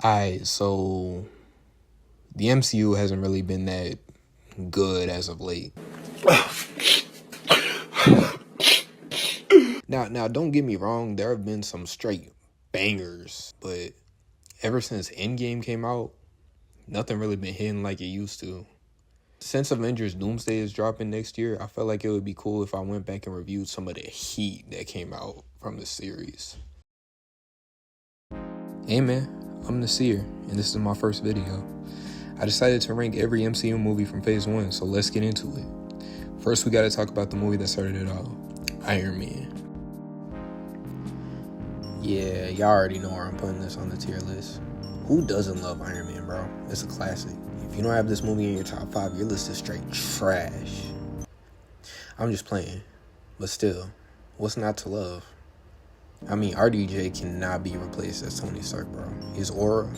Alright, so the MCU hasn't really been that good as of late. Now, don't get me wrong, there have been some straight bangers, but ever since Endgame came out, nothing really been hitting like it used to. Since Avengers Doomsday is dropping next year, I felt like it would be cool if I went back and reviewed some of the heat that came out from the series. Hey man, I'm Nasir, and this is my first video. I decided to rank every MCU movie from phase 1, so let's get into it. First, we gotta talk about the movie that started it all, Iron Man. Yeah, y'all already know where I'm putting this on the tier list. Who doesn't love Iron Man, bro? It's a classic. If you don't have this movie in your top 5, your list is straight trash. I'm just playing, but still, what's not to love? I mean, RDJ cannot be replaced as Tony Stark, bro. His aura,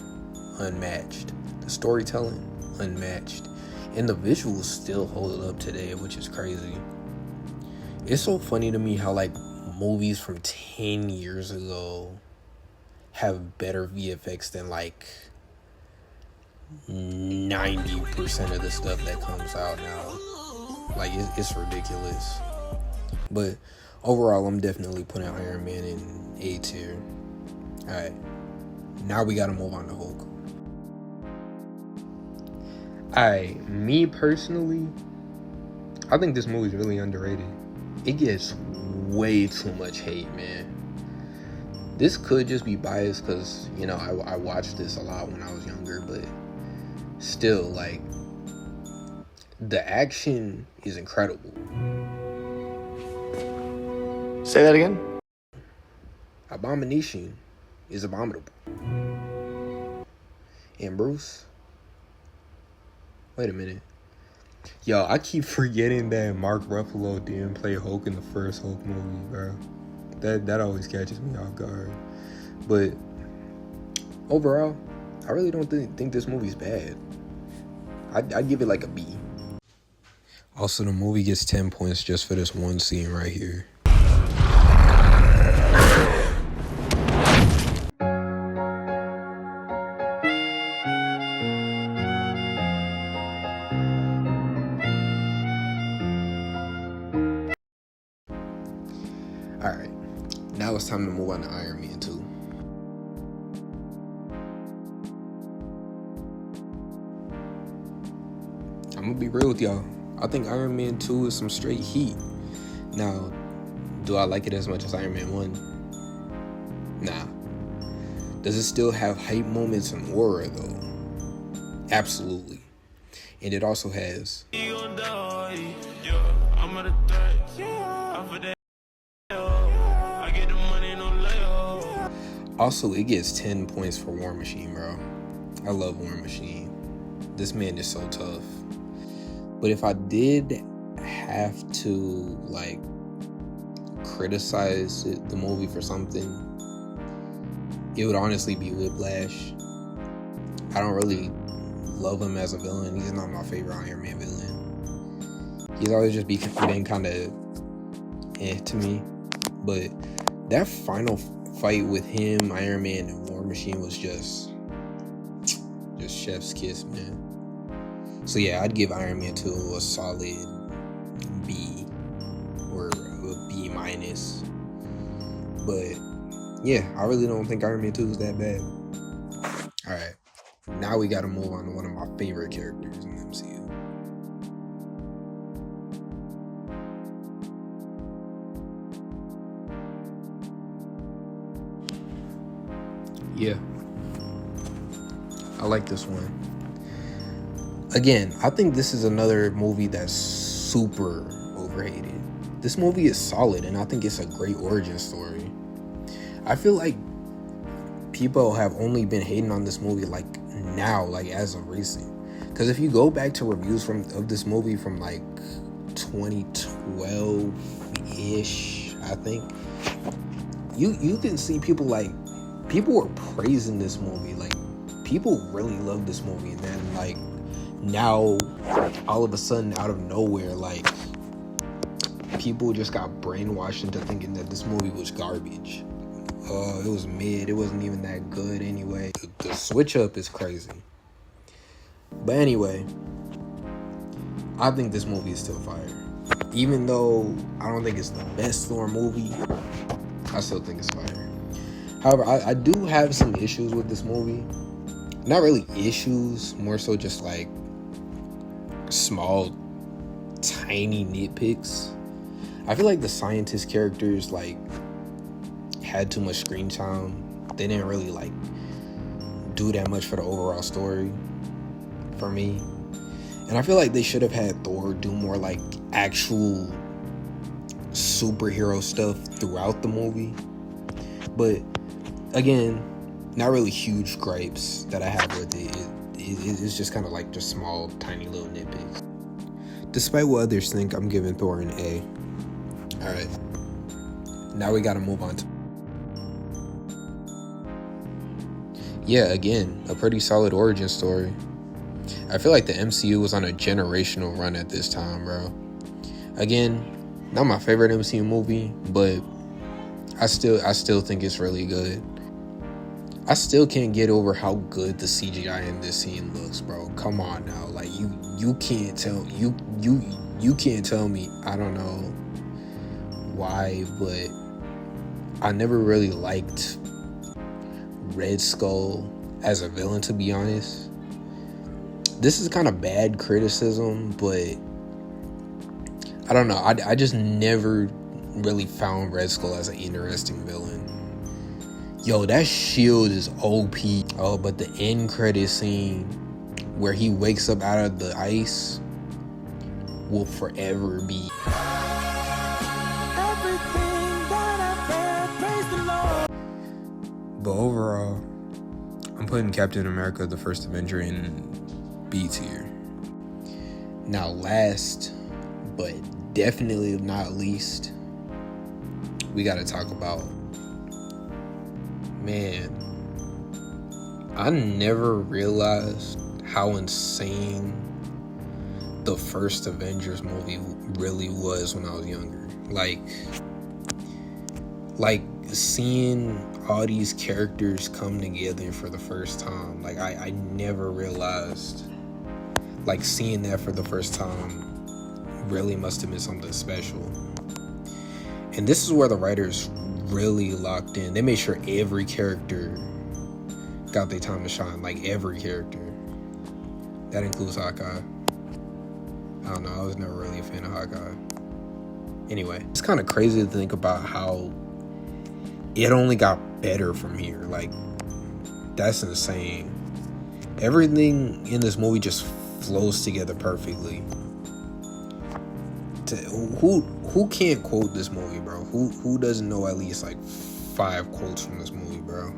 unmatched. The storytelling, unmatched. And the visuals still hold up today, which is crazy. It's so funny to me how, like, movies from 10 years ago have better VFX than, like, 90% of the stuff that comes out now. Like, it's ridiculous. But overall, I'm definitely putting Iron Man in A tier. Alright, now we gotta move on to Hulk. Alright, me personally, I think this movie's really underrated. It gets way too much hate, man. This could just be biased because, you know, I watched this a lot when I was younger, but still, like, the action is incredible. Say that again? Abomination is abominable. And Bruce, wait a minute. Yo, I keep forgetting that Mark Ruffalo didn't play Hulk in the first Hulk movie, bro. That always catches me off guard. But overall, I really don't think this movie's bad. I'd give it like a B. Also, the movie gets 10 points just for this one scene right here. Alright, now it's time to move on to Iron Man 2. I'm gonna be real with y'all. I think Iron Man 2 is some straight heat. Now, do I like it as much as Iron Man 1? Nah. Does it still have hype moments and aura though? Absolutely. And it also has also, it gets 10 points for War Machine, bro. I love War Machine. This man is so tough. But if I did have to, like, criticize the movie for something, it would honestly be Whiplash. I don't really love him as a villain. He's not my favorite Iron Man villain. He's always just been kind of to me. But that final fight with him, Iron Man, and War Machine was just chef's kiss, man. So yeah, I'd give Iron Man 2 a solid B or a B minus. But yeah, I really don't think Iron Man 2 is that bad. Alright, now we gotta move on to one of my favorite characters in the MCU. Yeah, I like this one. Again, I think this is another movie that's super overhated. This movie is solid, and I think it's a great origin story. I feel like people have only been hating on this movie like now, like as of recent. Because if you go back to reviews of this movie from like 2012-ish, I think, you can see people were praising this movie. Like, people really love this movie, and then like now all of a sudden out of nowhere, like, people just got brainwashed into thinking that this movie was garbage. It was mid. It wasn't even that good anyway. The switch up is crazy. But anyway, I think this movie is still fire. Even though I don't think it's the best Thor movie, I still think it's fire. However, I do have some issues with this movie. Not really issues, more so just like small, tiny nitpicks. I feel like the scientist characters like had too much screen time. They didn't really like do that much for the overall story for me. And I feel like they should have had Thor do more like actual superhero stuff throughout the movie. But again, not really huge gripes that I have with it. It's just kind of like just small, tiny little nitpicks. Despite what others think, I'm giving Thor an A. Alright. Now we gotta move on to... Yeah, again, a pretty solid origin story. I feel like the MCU was on a generational run at this time, bro. Again, not my favorite MCU movie, but I still think it's really good. I still can't get over how good the CGI in this scene looks, bro. Come on now, like you can't tell you can't tell me. I don't know why, but I never really liked Red Skull as a villain, to be honest. This is kind of bad criticism, but I don't know. I just never really found Red Skull as an interesting villain. Yo, that shield is OP. Oh, but the end credit scene where he wakes up out of the ice will forever be. But overall, I'm putting Captain America: The First Avenger in B tier. Now, last but definitely not least, we gotta talk about, man, I never realized how insane the first Avengers movie really was when I was younger. Like seeing all these characters come together for the first time. Like I never realized, like, seeing that for the first time really must have been something special. And this is where the writers really locked in. They made sure every character got their time to shine. Like, every character. That includes Hawkeye. I don't know, I was never really a fan of Hawkeye. Anyway, it's kind of crazy to think about how it only got better from here. Like, that's insane. Everything in this movie just flows together perfectly. Who can't quote this movie, bro? Who doesn't know at least like 5 quotes from this movie, bro?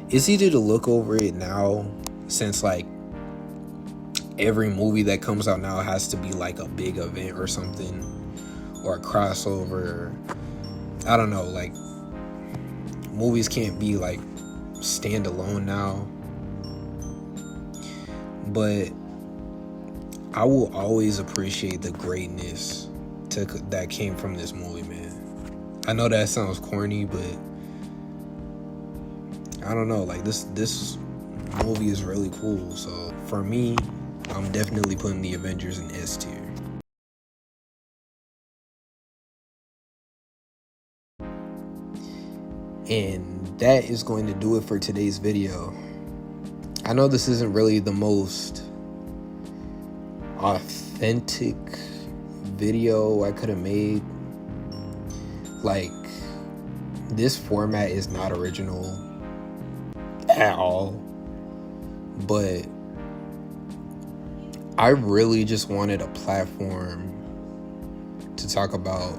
It's easy to look over it now, since like every movie that comes out now has to be like a big event or something, or a crossover. I don't know, like, movies can't be like standalone now. But I will always appreciate the greatness that came from this movie, man. I know that sounds corny, but I don't know, like, this movie is really cool. So for me, I'm definitely putting the Avengers in S tier. And that is going to do it for today's video. I know this isn't really the most authentic video I could have made. Like, this format is not original at all, but I really just wanted a platform to talk about,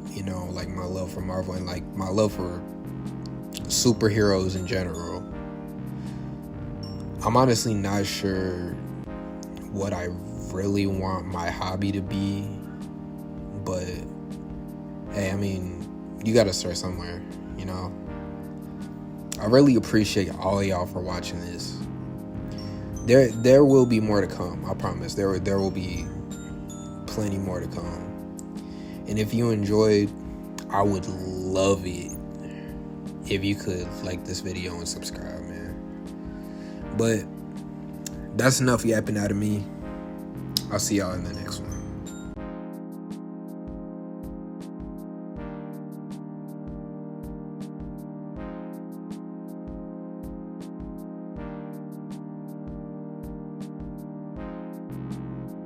you know, like, my love for Marvel and like my love for superheroes in general. I'm honestly not sure what I really want my hobby to be, but hey, I mean, you gotta start somewhere, you know? I really appreciate all of y'all for watching this. There will be more to come, I promise. There will be plenty more to come. And if you enjoyed, I would love it if you could like this video and subscribe, man. But that's enough yapping out of me. I'll see y'all in the next one.